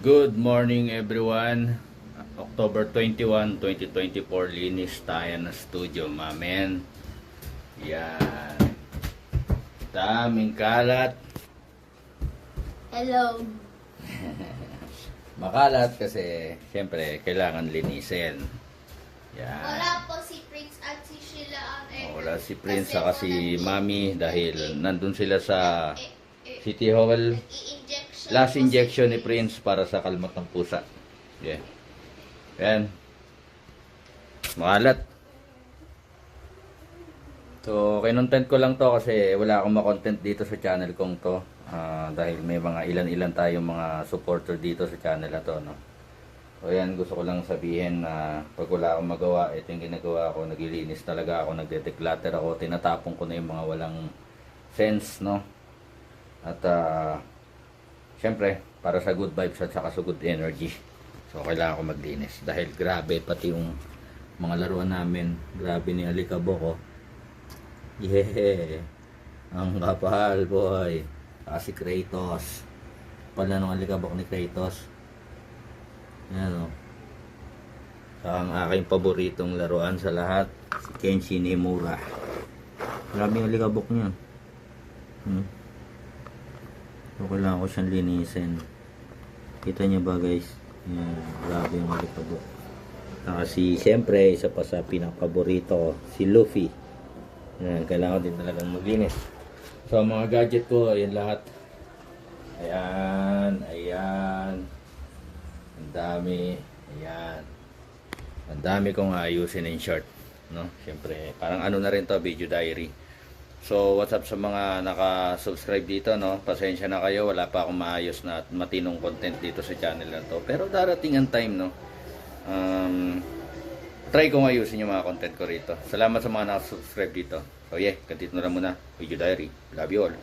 Good morning everyone. October 21, 2024, linis tayo ng studio, mamen. Yan. Daming kalat. Hello. Makalat kasi siyempre kailangan linisin. Yan. Wala po si Prince at si Sheila. Wala si Prince saka si Mami dahil nandun sila sa City. City Hall. I-injection. Last injection ni Prince para sa kalmat ng pusa. Yeah. Yan. Makalat. So, kinontent ko lang to kasi wala akong makontent dito sa channel kong to. Dahil may mga ilan-ilan tayong mga supporter dito sa channel na to, no? So, yan, gusto ko lang sabihin na pag wala akong magawa, ito yung ginagawa ko, naglilinis talaga ako, nagde-declutter ako, tinatapon ko na yung mga walang sense, no? At, syempre, para sa good vibes at saka sa good energy. So, kailangan ko maglinis. Dahil grabe, pati yung mga laruan namin. Grabe ni Alikabok, oh. Yeah! Ang kapal, boy. Si Kratos. Pala ng Alikabok ni Kratos. Yan, oh. Saka ang aking paboritong laruan sa lahat, si Kenshin Himura. Grabe yung Alikabok niya. So, kailangan ko siyang linisin. Kita niyo ba, guys? Yan, grabe yung Alikabok. Kasi siyempre, isa pa sa pinakapaborito ko, si Luffy. Yan, kailangan ko din talagang maglinis. So, mga gadget ko, ayan lahat. Ayan, ayan. Ang dami. Ayan. Ang dami kong ayusin in short. No? Siyempre, parang ano na rin to, video diary. So, what's up sa mga naka-subscribe dito, no? Pasensya na kayo, wala pa akong maayos na at matinong content dito sa channel na to. Pero darating ang time, no? Try kong ayusin yung mga content ko rito. Salamat sa mga naka-subscribe dito. So, yeah, ganito na lang muna. Video diary. Love you all.